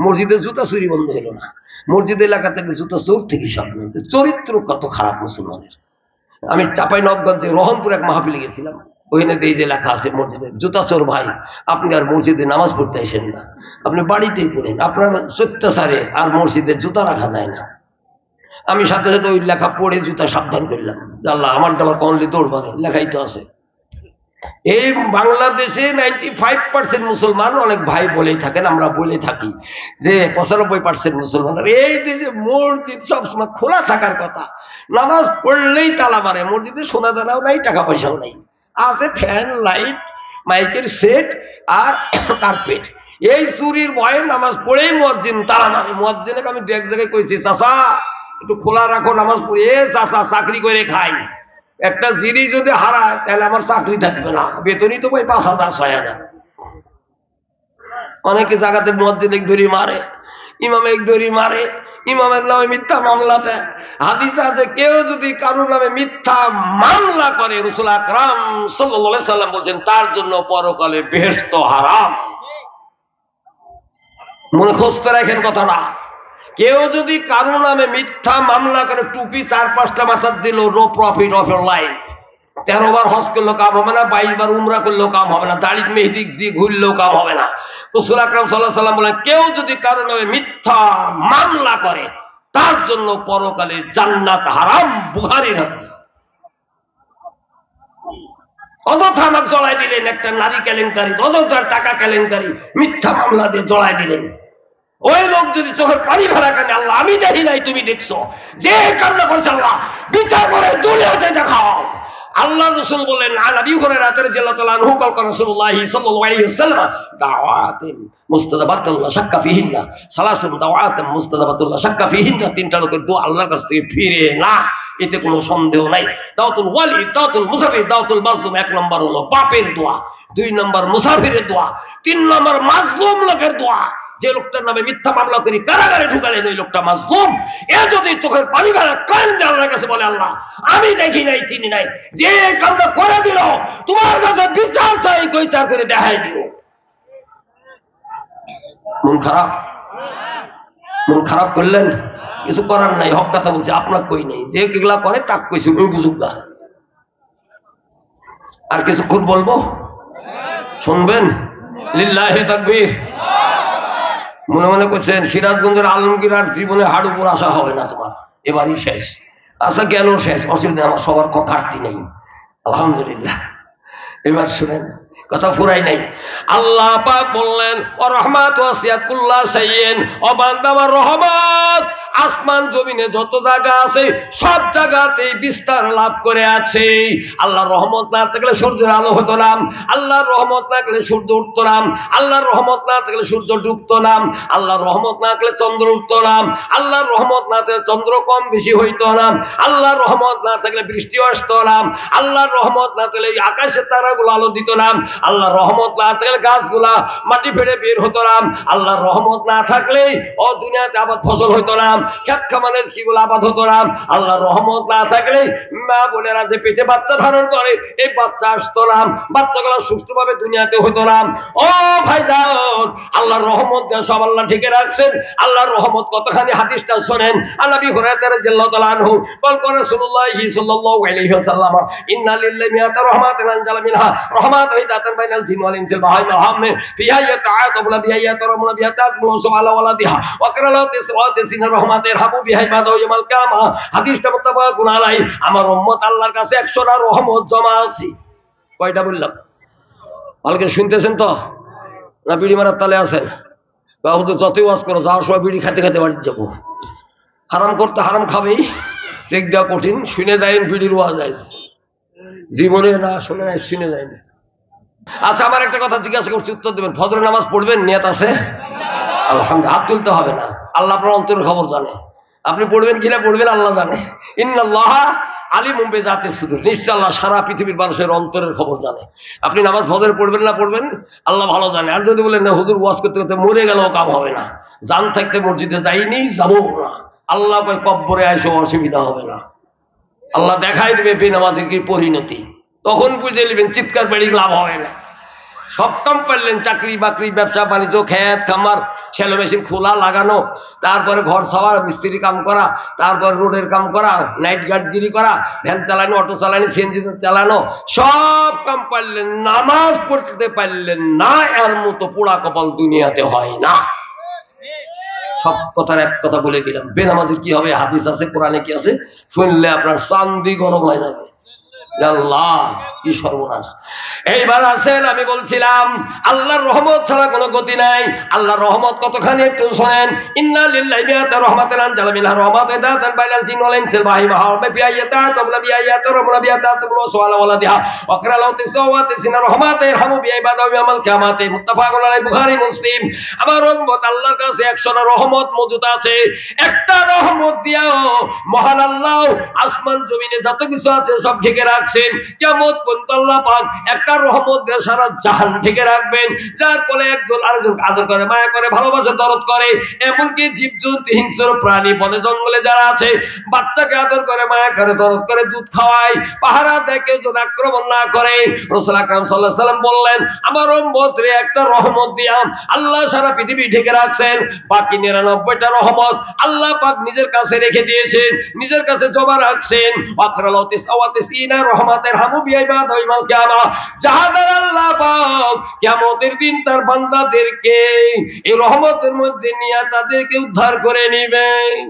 মসজিদের জুতা চুরি বন্ধ হলো না। মসজিদ এলাকা থেকে জুতা চোর থেকে সাবধান। চরিত্র কত খারাপ মুসলমানের। আমি চাঁপাইনবাবগঞ্জে রহনপুর এক মাহফিলে গেছিলাম, ওখানে এই যে লেখা আছে মসজিদে, জুতা চোর ভাই আপনি আর মসজিদে নামাজ পড়তে আসেন না, আপনি বাড়িতেই পড়েন, আপনার অত্যাচারে আর মসজিদে জুতা রাখা যায় না। আমি সাথে সাথে ওই লেখা পড়ে জুতা সাবধান করলাম, আল্লাহ আমারটা আবার কনলি তোর পারে, লেখাই তো আছে। এই বাংলাদেশে 95% মুসলমান, অনেক ভাই বলেই থাকেন, আমরা বলে থাকি যে 95% মুসলমান। এই দেশে মসজিদ সবসময় খোলা থাকার কথা, নামাজ পড়লেই তালা মারে। মসজিদে সোনা দানাও নাই, টাকা পয়সাও নাই, আছে ফ্যান, লাইট, মাইকের সেট আর কার্পেট। এই চুরির ভয়ে নামাজ পড়েই মুয়াজ্জিন তালা মারে। মুয়াজ্জিনকে আমি দু এক জায়গায় কইছি, চাচা একটু খোলা রাখো, নামাজ পড়ি। এ চাচা চাকরি করে খাই, একটা জিনিস যদি হারায় তাহলে আমার চাকরি থাকবে না, বেতনই তো পাই 5,000 6,000। অনেকে জায়গাতে মুয়াজ্জিন এক ধরি মারে, ইমাম এক ধরি মারে, ইমামের নামে মিথ্যা মামলা দেয়। হাদিস আছে কেউ যদি কারোর নামে মিথ্যা মামলা করে, রাসূল আকরাম সাল্লাল্লাহু আলাইহি সাল্লাম বলেন তার জন্য পরকালে বেহেশত হারাম। মনে খোঁজতে রাখেন কথাটা। কেউ যদি কারো নামে মিথ্যা মামলা করে, টুপি 4-5টা মাথার দিল, no profit of your life. 13 বার হজ করলেও কাম হবে না, 22 বার উমরা করলেও কাম হবে না, দাড়ি মেহেদি দিয়ে ঘুরলেও কাম হবে না। রাসূল আকরাম সাল্লাল্লাহু আলাইহি সাল্লাম বলেন কেউ যদি কারো নামে মিথ্যা মামলা করে তার জন্য পরকালে জান্নাত হারাম। বুখারীর হাদিস। অযথা আমাকে জড়াই দিলেন একটা নারী কেলেঙ্কারি, অযথা টাকা কেলেঙ্কারি, মিথ্যা মামলা দিয়ে জড়াই দিলেন। ওই লোক যদি চোখের পানি ভরা কানে, আল্লাহ আমি দেখি নাই তুমি দেখছো, যে কান্না করছে আল্লাহ বিচার করে দুনিয়াতে দেখাও। আল্লাহ রাসূল বলেন, আবু হুরায়রা রাদিয়াল্লাহু তাআলা আনহু قال রাসূলুল্লাহ সাল্লাল্লাহু আলাইহি ওয়াসাল্লাম দাওয়াতুন মুস্তাজাবাতুন লা শাক্কা ফিহিন্না, সালাসুন দাওয়াতুন মুস্তাজাবাতুন লা শাক্কা ফিহিন্না। 3টা লোকের দোয়া আল্লাহর কাছ থেকে ফিরে না, এতে কোনো সন্দেহ নাই। দাওয়াতুল ওয়ালি, দাওয়াতুল মুসাফির, দাওয়াতুল মাজলুম। 1 নম্বর হলো বাপের দোয়া, 2 নম্বর মুসাফিরের দোয়া, 3 নম্বর মাজলুম লোকের দোয়া। যে লোকটার নামে মিথ্যা মামলা করি কারাগারে ঢুকালেন, ওই লোকটা মাজলুম। এ যদি চোখের পানি ভরা কান্দে আল্লাহর কাছে বলে, আল্লাহ আমি দেখি নাই চিনি নাই, যে কামটা করে দিল তোমার কাছে বিচার চাই, বিচার করে দেখাই দিও। মন খারাপ, মন খারাপ করলেন, কিছু করার নাই, হক কথা বলছে, আপনার কই নেই। যে এগুলা করে তাক কইছে ওই বুঝুগা। আর কিছুক্ষণ বলবো, শুনবেন? লিল্লাহি তাকবীর। মনে মনে করছেন সিরাজগঞ্জের আলমগীর আর জীবনে হাড় উপর আসা হবে না তোমার, এবারই শেষ। আচ্ছা গেল শেষ, অসুবিধা, আমার সবার ঘাটতি নেই আলহামদুলিল্লাহ। এবার শুনেন, কথা ফুরাই নাই। আল্লাহ পাক বললেন ও রহমাত ওয়াসিয়াত কুল্লা শাইইন, ও বান্দা আমার রহমত আসমান জমিনে যত জায়গা আছে সব জায়গাতেই বিস্তার লাভ করে আছে। আল্লাহর রহমত না থাকলে সূর্যের আলো হতো না, আল্লাহর রহমত না থাকলে সূর্য উঠতো না, আল্লাহর রহমত না থাকলে সূর্য ডুবতো না, আল্লাহর রহমত না থাকলে চন্দ্র উঠতো না, আল্লাহর রহমত না থাকলে চন্দ্র কম বেশি হইতো না, আল্লাহর রহমত না থাকলে বৃষ্টি আসতো না, আল্লাহর রহমত না থাকলে আকাশের তারাগুলো আলো দিত না, আল্লাহর রহমত না থাকলে গাছগুলা মাটি ফেড়ে বের হতো না, আল্লাহর রহমত না থাকলে ও দুনিয়াতে আবাদ ফসল হইতো না, খেত খামারের কিগুলো আবাদ হতো না, আল্লাহর রহমত না থাকলে মা বোনেরা যে পেটে বাচ্চা ধারণ করে এই বাচ্চা আসতো না, বাচ্চাগুলো সুষ্ঠুভাবে দুনিয়াতে হইতো না। ও ভাইজান, আল্লাহর রহমত সব আল্লাহ ঠিকই রাখছেন। আল্লাহর রহমত কতখানি, হাদিসটা শোনেন। আবু হুরায়রা রাদিয়াল্লাহু তাআলা আনহু বলেন রাসূলুল্লাহ সাল্লাল্লাহু আলাইহি ওয়াসাল্লাম, ইন্না লিল্লাহি মিআতা রাহমাতিন আনজালা মিনহা রাহমাতুন হিদাতান বাইনাল জিন ওয়াল ইনসি বাহাইল হামনে ফিহা ইয়াতাআতাবুনা বিহা ইয়াতারামুনা বিহা তাজমুলু সুআলা ওয়ালাদিহা ওয়া কারালাত ইসওয়াতিসিনা রাহমাতের হাবু বিহা ইবাদাউ ইয়ামাল কিয়ামা। হাদিসটা মুত্তাফাকুন আলাইহি। আমার উম্মত আল্লাহর কাছে 100টা রহমত জমা আছে। কয়টা বললাম? ভালকে শুনতেছেন তো না বিড়ি মারার তালে আছেন? বাবু তো যতই ওয়াজ করো, যাওয়ার সময় বিড়ি খাইতে খাইতে বাড়ি যাবো। হারাম করতে হারাম খাবেই, চেক দেওয়া কঠিন। শুনে যাইন বিড়ির ওয়াজ আইস, জীবনে না শুনে নাই, শুনে যায় না। আচ্ছা আমার একটা কথা জিজ্ঞাসা করছি, উত্তর দেবেন। ফজরের নামাজ পড়বেন, নিয়ত আছে? আলহামদুলিল্লাহ। হাত তুলতে হবে না, আল্লাহ আপনার অন্তরের খবর জানে। আপনি পড়বেন কিনা পড়বেন আল্লাহ জানে। ইন্নাল্লাহ আলিমুম বিযাতিস সুদূর, নিশ্চয় আল্লাহ সারা পৃথিবীর মানুষের অন্তরের খবর জানে। আপনি নামাজ ফজর পড়বেন না পড়বেন আল্লাহ ভালো জানে। আর যদি বলেন না হুজুর ওয়াজ করতে করতে মরে গেলেও কাম হবে না, জান থাকতে মসজিদে যাইনি, যাবো না, আল্লাহ কয় কব্বরে আইসো, অসুবিধা হবে না, আল্লাহ দেখাই দেবে বেনামাজির কি পরিণতি, তখন বুঝে নেবেন চিৎকার বেড়ি লাভ হবে না। সব কাম পারলেন, চাকরি বাকরি, ব্যবসা বাণিজ্য, খেত খামার, সেলো মেশিন খোলা লাগানো, তারপরে ঘর সাওয়ার, মিস্ত্রি কাম করা, তারপর রোডের কাম করা, নাইট গার্ডগিরি করা, ভ্যান চালানো, অটো চালানো, সিএনজি চালানো, সব কাম পারলেন, নামাজ পড়তে পারলেন না। এর মতো পোড়া কপাল দুনিয়াতে হয় না। সব কথার এক কথা বলে দিলাম, বেনামাজির কি হবে? হাদিস আছে, কোরআনে কি আছে? শুনলে আপনার চান্দি গরম হয়ে যাবে। আল্লাহ, কি সর্বনাশ! এইবার আসেন, আমি বলছিলাম আল্লাহর রহমত ছাড়া কোনো গতি নাই। আল্লাহর রহমত কতখানি একটু শোনেন। ইন্না লিল্লাহি বিআতা রাহমাতান আনজালা মিনহা রাহমাতান দাতান বাইনাল জিন ওয়াল ইনসিল বাহিমা হাওয়া বিআয়াতা তাবলা বিআয়াতা রাব্বুনা বিআতা তাবলা সুআলা ওয়ালাদিহা ওয়াকরা লাউ তিসাওয়াতি সিনা রাহমাতান হামু বিআইবাদা ইয়াউমাল কিয়ামাতি মুত্তাফাকুন আলাইহি বুখারী মুসলিম। আমার রহমত, আল্লাহর কাছে 100টা রহমত মজুদ আছে। একটা রহমত দিয়াও মহান আল্লাহ আসমান জমিনে যত কিছু আছে সব ঢেকে রাখছেন। কিয়ামত পর্যন্ত আল্লাহ পাক একটা রহমত দিয়ে সারা জাহান ঢেকে রাখবেন, যার ফলে একজন আরেকজনকে আদর করে, মায়া করে, ভালোবাসে, দরদ করে। এমনকি জীবজন্তু, হিংস্র প্রাণী, বনে জঙ্গলে যারা আছে, বাচ্চাকে আদর করে, মায়া করে, দরদ করে, দুধ খাওয়ায়, পাহারা দেয়, কেউ যেন আক্রমণ না করে। রাসূল আকরাম সাল্লাল্লাহু আলাইহি ওয়াসাল্লাম বললেন, আমার উম্মতরে একটা রহমত দিয়াম আল্লাহ সারা পৃথিবী ঢেকে রাখছেন। বাকি 99টা রহমত আল্লাহ পাক নিজের কাছে রেখে দিয়েছেন, নিজের কাছে জমা রাখছেন। ওয়াকরালাউ তিসআওয়াতিসিনা রাহমাতান হামু বিআইবাদা ইয়াউমাল কিয়ামা। যাহাদের আল্লাহ পাক কিয়ামতের দিন তার বান্দাদেরকে এই রহমতের মধ্যে নিয়ে তাদেরকে উদ্ধার করে নেবেন।